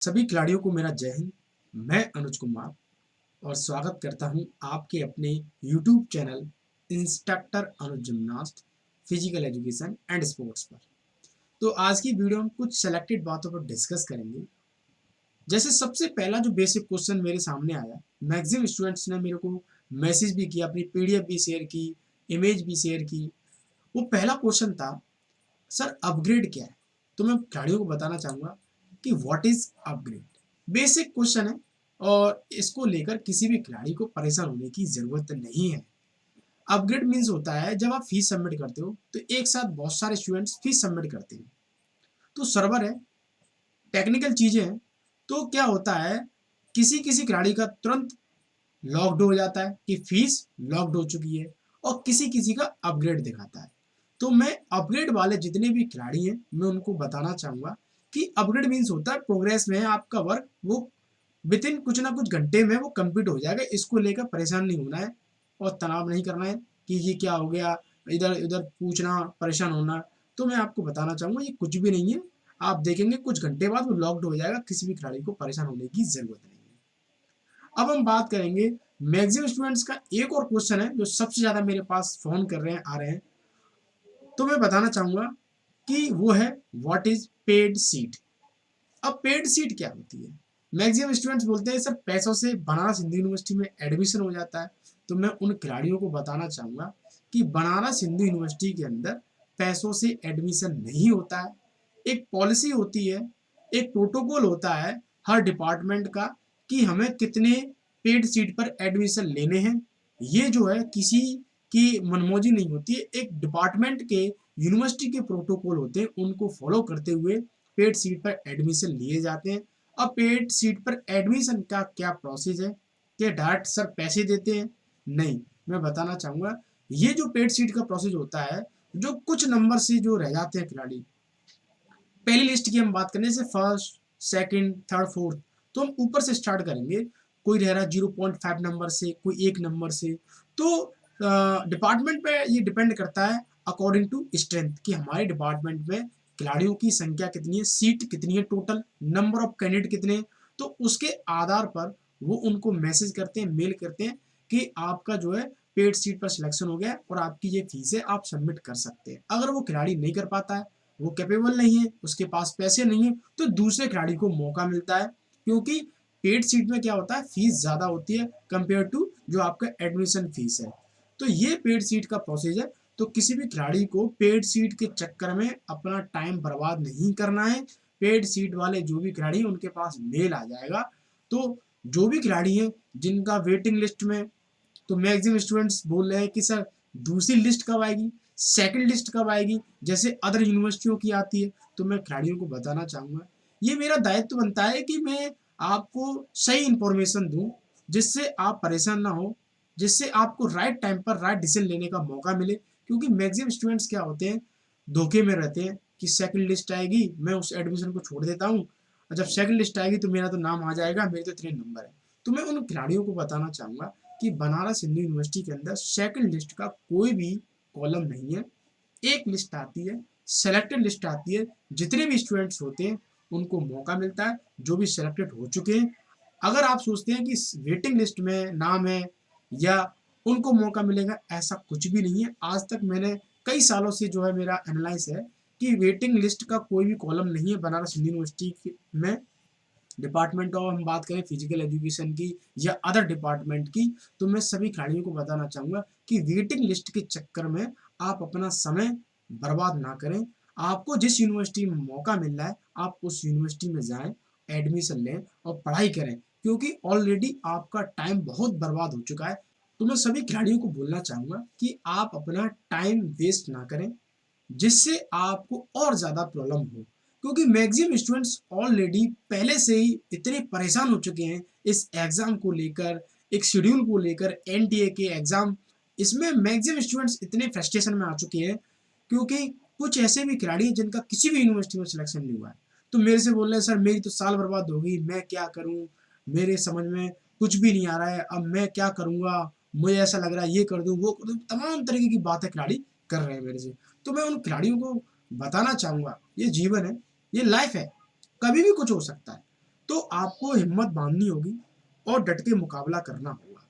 सभी खिलाड़ियों को मेरा जय हिंद। मैं अनुज कुमार और स्वागत करता हूं आपके अपने YouTube channel instructor Anuj gymnast physical education and sports पर। तो आज की वीडियो हम कुछ सेलेक्टेड बातों पर डिस्कस करेंगे। जैसे सबसे पहला जो बेसिक क्वेश्चन मेरे सामने आया, मैक्सिमम स्टूडेंट्स ने मेरे को मैसेज भी किया, अपनी पीडीएफ भी शेयर की, इमेज भी शेयर की। वो पहला क्वेश्चन था, सर अपग्रेड क्या है? तो मैं खिलाड़ियों को बताना चाहूँगा कि what is upgrade. Basic question है और इसको लेकर किसी भी खिलाड़ी को परेशान होने की ज़रूरत नहीं है। अपग्रेड मीन्स होता है जब आप फीस सबमिट करते हो तो एक साथ बहुत सारे स्टूडेंट्स फीस सबमिट करते हैं। तो सर्वर है, टेक्निकल चीज़ें हैं। तो क्या होता है, किसी-किसी खिलाड़ी का तुरंत लॉक्ड हो जाता है कि फीस लॉक्ड हो चुकी है और किसी-किसी का अपग्रेड दिखाता है। तो मैं अपग्रेड वाले जितने भी खिलाड़ी हैं, मैं उनको बताना चाहूँगा कि अपग्रेड मीन्स होता है प्रोग्रेस में है आपका वर्क, वो विथिन कुछ ना कुछ घंटे में वो कंप्लीट हो जाएगा। इसको लेकर परेशान नहीं होना है और तनाव नहीं करना है कि ये क्या हो गया, इधर-उधर पूछना, परेशान होना। तो मैं आपको बताना चाहूँगा ये कुछ भी नहीं है। आप देखेंगे कुछ घंटे बाद वो लॉक्ड हो जाएगा, किसी भी खिलाड़ी को परेशान होने की ज़रूरत नहीं है। अब हम बात करेंगे मैक्सिमम स्टूडेंट्स का। एक और क्वेश्चन है जो सबसे ज़्यादा मेरे पास फ़ोन कर रहे हैं, आ रहे हैं। तो मैं बताना चाहूँगा कि वो है व्हाट इज़ पेड सीट। अब पेड सीट क्या होती है? मैक्सिमम स्टूडेंट्स बोलते हैं सर पैसों से बनारस हिंदू यूनिवर्सिटी में एडमिशन हो जाता है। तो मैं उन खिलाड़ियों को बताना चाहूँगा कि बनारस हिंदू यूनिवर्सिटी के अंदर पैसों से एडमिशन नहीं होता है। एक पॉलिसी होती है, एक प्रोटोकॉल होता है हर डिपार्टमेंट का कि हमें कितने पेड सीट पर एडमिशन लेने हैं। ये जो है किसी की मनमौजी नहीं होती है। एक डिपार्टमेंट के यूनिवर्सिटी के प्रोटोकॉल होते हैं, उनको फॉलो करते हुए पेड सीट पर एडमिशन लिए जाते हैं। अब पेड सीट पर एडमिशन का क्या प्रोसेस है? क्या डायरेक्ट सर पैसे देते हैं? नहीं, मैं बताना चाहूँगा ये जो पेड सीट का प्रोसेस होता है, जो कुछ नंबर से जो रह जाते हैं खिलाड़ी, पहली लिस्ट की हम बात करें जैसे फर्स्ट, सेकंड, थर्ड, फोर्थ, तो हम ऊपर से स्टार्ट करेंगे। कोई रह रहा है 0.5 नंबर से, कोई 1 नंबर से। तो डिपार्टमेंट पे ये डिपेंड करता है अकॉर्डिंग टू स्ट्रेंथ कि हमारे डिपार्टमेंट में खिलाड़ियों की संख्या कितनी है, सीट कितनी है, टोटल नंबर ऑफ कैंडिडेट कितने हैं। तो उसके आधार पर वो उनको मैसेज करते हैं, मेल करते हैं कि आपका जो है पेड सीट पर सिलेक्शन हो गया और आपकी ये फीस है, आप सबमिट कर सकते हैं। अगर वो खिलाड़ी नहीं कर पाता है, वो कैपेबल नहीं है, उसके पास पैसे नहीं है, तो दूसरे खिलाड़ी को मौका मिलता है। क्योंकि पेड सीट में क्या होता है, फीस ज़्यादा होती है कंपेयर टू जो आपका एडमिशन फीस है। तो ये पेड सीट का प्रोसेस है। तो किसी भी खिलाड़ी को पेड सीट के चक्कर में अपना टाइम बर्बाद नहीं करना है। पेड सीट वाले जो भी खिलाड़ी हैं उनके पास मेल आ जाएगा। तो जो भी खिलाड़ी हैं जिनका वेटिंग लिस्ट में, तो मैक्सिमम स्टूडेंट्स बोल रहे हैं कि सर दूसरी लिस्ट कब आएगी, सेकंड लिस्ट कब आएगी, जैसे अदर यूनिवर्सिटियों की आती है। तो मैं खिलाड़ियों को बताना चाहूँगा ये मेरा दायित्व बनता है कि मैं आपको सही इन्फॉर्मेशन दूँ, जिससे आप परेशान ना हो, जिससे आपको राइट टाइम पर राइट डिसीजन लेने का मौका मिले। क्योंकि मैक्सिमम स्टूडेंट्स क्या होते हैं, धोखे में रहते हैं कि सेकंड लिस्ट आएगी, मैं उस एडमिशन को छोड़ देता हूँ और जब सेकंड लिस्ट आएगी तो मेरा तो नाम आ जाएगा, मेरे तो इतने नंबर है। तो मैं उन खिलाड़ियों को बताना चाहूँगा कि बनारस हिंदू यूनिवर्सिटी के अंदर सेकंड लिस्ट का कोई भी कॉलम नहीं है। एक लिस्ट आती है, सेलेक्टेड लिस्ट आती है। जितने भी स्टूडेंट्स होते हैं उनको मौका मिलता है, जो भी सेलेक्टेड हो चुके हैं। अगर आप सोचते हैं कि वेटिंग लिस्ट में नाम है या उनको मौका मिलेगा, ऐसा कुछ भी नहीं है। आज तक मैंने कई सालों से जो है मेरा एनालाइज है कि वेटिंग लिस्ट का कोई भी कॉलम नहीं है बनारस हिंदू यूनिवर्सिटी में। डिपार्टमेंट ऑफ हम बात करें फिजिकल एजुकेशन की या अदर डिपार्टमेंट की, तो मैं सभी खिलाड़ियों को बताना चाहूँगा कि वेटिंग लिस्ट के चक्कर में आप अपना समय बर्बाद ना करें। आपको जिस यूनिवर्सिटी में मौका मिल रहा है, आप उस यूनिवर्सिटी में जाएँ, एडमिशन लें और पढ़ाई करें, क्योंकि ऑलरेडी आपका टाइम बहुत बर्बाद हो चुका है। तो मैं सभी खिलाड़ियों को बोलना चाहूँगा कि आप अपना टाइम वेस्ट ना करें, जिससे आपको और ज़्यादा प्रॉब्लम हो। क्योंकि मैक्सिमम स्टूडेंट्स ऑलरेडी पहले से ही इतने परेशान हो चुके हैं इस एग्ज़ाम को लेकर, एक शेड्यूल को लेकर, एनटीए के एग्ज़ाम, इसमें मैक्सिमम स्टूडेंट्स इतने फ्रस्ट्रेशन में आ चुके हैं क्योंकि कुछ ऐसे भी खिलाड़ी हैं जिनका किसी भी यूनिवर्सिटी में सिलेक्शन नहीं हुआ है। तो मेरे से बोल रहे हैं सर मेरी तो साल बर्बाद हो गई, मैं क्या करूँ? मेरे समझ में कुछ भी नहीं आ रहा है, अब मैं क्या करूँगा? मुझे ऐसा लग रहा है ये कर दूँ, वो कर दूँ, तमाम तरीके की बातें खिलाड़ी कर रहे हैं मेरे से। तो मैं उन खिलाड़ियों को बताना चाहूँगा, ये जीवन है, ये लाइफ है, कभी भी कुछ हो सकता है। तो आपको हिम्मत बांधनी होगी और डट के मुकाबला करना होगा,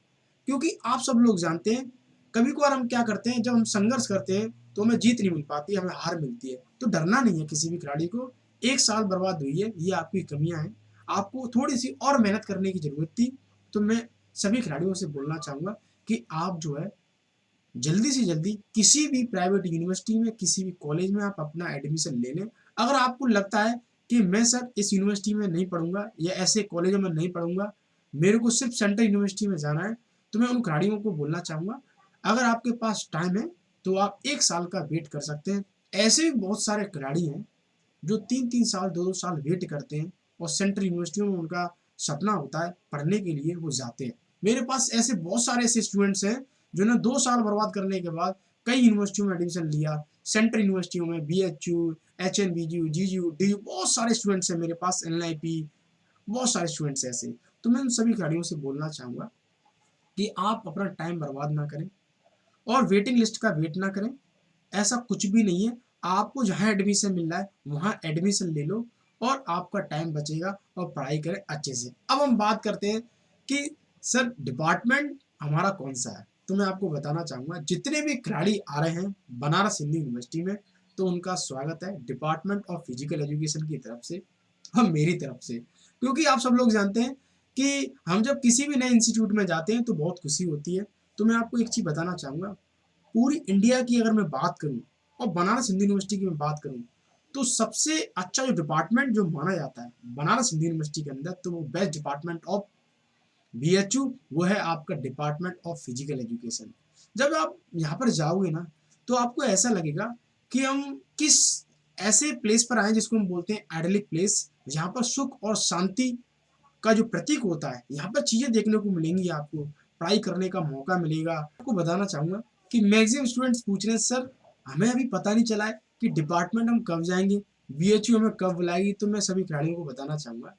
क्योंकि आप सब लोग जानते हैं कभी कभार हम क्या करते हैं, जब हम संघर्ष करते हैं तो हमें जीत नहीं मिल पाती, हमें हार मिलती है। तो डरना नहीं है किसी भी खिलाड़ी को। एक साल बर्बाद हुई है, ये आपकी कमियां हैं, आपको थोड़ी सी और मेहनत करने की जरूरत थी। तो मैं सभी खिलाड़ियों से बोलना चाहूंगा कि आप जो है जल्दी से जल्दी किसी भी प्राइवेट यूनिवर्सिटी में, किसी भी कॉलेज में आप अपना एडमिशन ले लें। अगर आपको लगता है कि मैं सर इस यूनिवर्सिटी में नहीं पढ़ूंगा या ऐसे कॉलेजों में नहीं पढ़ूंगा, मेरे को सिर्फ सेंट्रल यूनिवर्सिटी में जाना है, तो मैं उन खिलाड़ियों को बोलना चाहूँगा, अगर आपके पास टाइम है तो आप 1 साल का वेट कर सकते हैं। ऐसे भी बहुत सारे खिलाड़ी हैं जो 3-3 साल, 2-2 साल वेट करते हैं और सेंट्रल यूनिवर्सिटियों में उनका सपना होता है पढ़ने के लिए, वो जाते हैं। मेरे पास ऐसे बहुत सारे ऐसे स्टूडेंट्स हैं जिन्होंने 2 साल बर्बाद करने के बाद कई यूनिवर्सिटियों में एडमिशन लिया, सेंट्रल यूनिवर्सिटियों में, बीएचयू, एचएनबीयू, जीजीयू, डीयू, बहुत सारे स्टूडेंट्स हैं मेरे पास, एनआईपी, बहुत सारे स्टूडेंट्स ऐसे। तो मैं उन सभी खिलाड़ियों से बोलना चाहूँगा कि आप अपना टाइम बर्बाद ना करें और वेटिंग लिस्ट का वेट ना करें। ऐसा कुछ भी नहीं है, आपको जहाँ एडमिशन मिल रहा है वहाँ एडमिशन ले लो और आपका टाइम बचेगा और पढ़ाई करें अच्छे से। अब हम बात करते हैं कि सर डिपार्टमेंट हमारा कौन सा है, तो मैं आपको बताना चाहूँगा जितने भी खिलाड़ी आ रहे हैं बनारस हिंदू यूनिवर्सिटी में, तो उनका स्वागत है डिपार्टमेंट ऑफ फिजिकल एजुकेशन की तरफ से और मेरी तरफ से। क्योंकि आप सब लोग जानते हैं कि हम जब किसी भी नए इंस्टीट्यूट में जाते हैं तो बहुत खुशी होती है। तो मैं आपको एक चीज़ बताना चाहूँगा, पूरी इंडिया की अगर मैं बात करूँ और बनारस हिंदू यूनिवर्सिटी की मैं बात करूँ, तो सबसे अच्छा जो डिपार्टमेंट जो माना जाता है बनारस हिंदू यूनिवर्सिटी के अंदर, तो वो बेस्ट डिपार्टमेंट ऑफ बीएचयू, वो है आपका डिपार्टमेंट ऑफ फिजिकल एजुकेशन। जब आप यहाँ पर जाओगे ना, तो आपको ऐसा लगेगा कि हम किस ऐसे प्लेस पर आए जिसको हम बोलते हैं आइडलिक प्लेस, जहाँ पर सुख और शांति का जो प्रतीक होता है, यहाँ पर चीज़ें देखने को मिलेंगी, आपको पढ़ाई करने का मौका मिलेगा। आपको बताना चाहूँगा कि मैक्सिमम स्टूडेंट्स पूछ रहे हैं सर हमें अभी पता नहीं चला है कि डिपार्टमेंट हम कब जाएंगे, बीएचयू हमें कब बुलाएगी। तो मैं सभी खिलाड़ियों को बताना चाहूँगा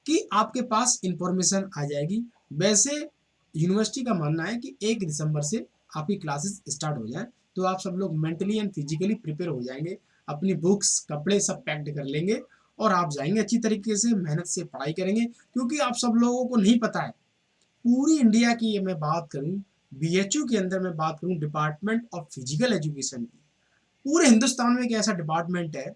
कि आपके पास इंफॉर्मेशन आ जाएगी। वैसे यूनिवर्सिटी का मानना है कि 1 दिसंबर से आपकी क्लासेस स्टार्ट हो जाए, तो आप सब लोग मेंटली एंड फिजिकली प्रिपेयर हो जाएंगे, अपनी बुक्स कपड़े सब पैक्ड कर लेंगे और आप जाएंगे अच्छी तरीके से, मेहनत से पढ़ाई करेंगे। क्योंकि आप सब लोगों को नहीं पता है, पूरी इंडिया की मैं बात करूं, बीएचयू के अंदर मैं बात करूं डिपार्टमेंट ऑफ फिजिकल एजुकेशन की, पूरे हिंदुस्तान में एक ऐसा डिपार्टमेंट है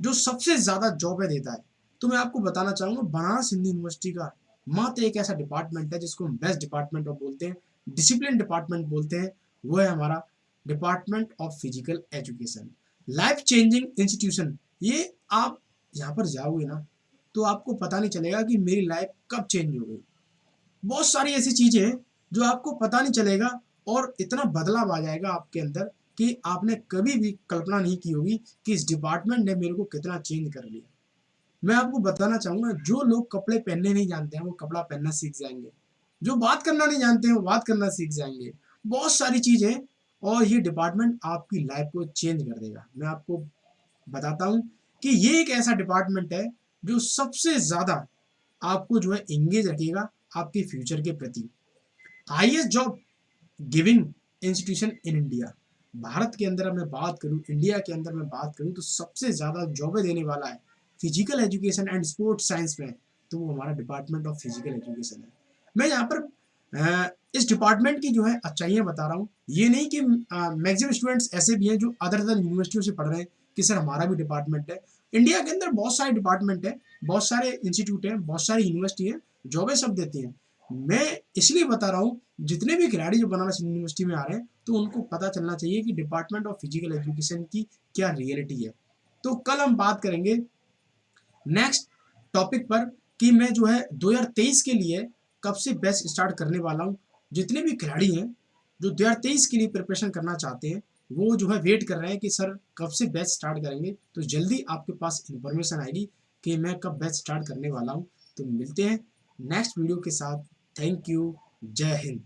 जो सबसे ज़्यादा जॉबें देता है। तो मैं आपको बताना चाहूँगा बनारस हिंदू यूनिवर्सिटी का मात्र एक ऐसा डिपार्टमेंट है जिसको हम बेस्ट डिपार्टमेंट ऑफ बोलते हैं, डिसिप्लिन डिपार्टमेंट बोलते हैं, वो है हमारा department of physical education. Life changing institution, ये आप यहाँ पर जाओगे ना तो आपको पता नहीं चलेगा कि मेरी लाइफ कब चेंज हो गई। बहुत सारी ऐसी चीज़ें हैं जो आपको पता नहीं चलेगा और इतना बदलाव आ जाएगा आपके अंदर कि आपने कभी भी कल्पना नहीं की होगी कि इस डिपार्टमेंट ने मेरे को कितना चेंज कर लिया। मैं आपको बताना चाहूँगा, जो लोग कपड़े पहनने नहीं जानते हैं वो कपड़ा पहनना सीख जाएंगे, जो बात करना नहीं जानते हैं वो बात करना सीख जाएंगे, बहुत सारी चीज़ें। और ये डिपार्टमेंट आपकी लाइफ को चेंज कर देगा। मैं आपको बताता हूँ कि ये एक ऐसा डिपार्टमेंट है जो सबसे ज़्यादा आपको जो है एंगेज रखेगा आपके फ्यूचर के प्रति। Highest job giving institution in India, Bharat के अंदर मैं बात करूं, इंडिया के अंदर मैं बात करूं, तो सबसे ज़्यादा जॉबें देने वाला है physical education and sports science में, तो वो हमारा डिपार्टमेंट ऑफ फिजिकल एजुकेशन है। मैं यहाँ पर इस डिपार्टमेंट की जो है अच्छाइयाँ बता रहा हूँ, ये नहीं कि मैक्सिमम स्टूडेंट्स ऐसे भी हैं जो अदर अदर यूनिवर्सिटियों से पढ़ रहे हैं कि सर हमारा भी डिपार्टमेंट है। इंडिया के अंदर बहुत सारे डिपार्टमेंट है, बहुत सारे इंस्टीट्यूट हैं, बहुत सारी यूनिवर्सिटी है, जॉबें सब देती हैं। मैं इसलिए बता रहा हूँ, जितने भी खिलाड़ी जो बनारस यूनिवर्सिटी में आ रहे हैं तो उनको पता चलना चाहिए कि डिपार्टमेंट ऑफ फिजिकल एजुकेशन की क्या रियलिटी है। तो कल हम बात करेंगे नेक्स्ट टॉपिक पर कि मैं जो है 2023 के लिए कब से बैच स्टार्ट करने वाला हूँ। जितने भी खिलाड़ी हैं जो 2023 के लिए प्रिपरेशन करना चाहते हैं, वो जो है वेट कर रहे हैं कि सर कब से बैच स्टार्ट करेंगे, तो जल्दी आपके पास इंफॉर्मेशन आएगी कि मैं कब बैच स्टार्ट करने वाला हूँ। तो मिलते हैं नेक्स्ट वीडियो के साथ। Thank you. जय हिंद।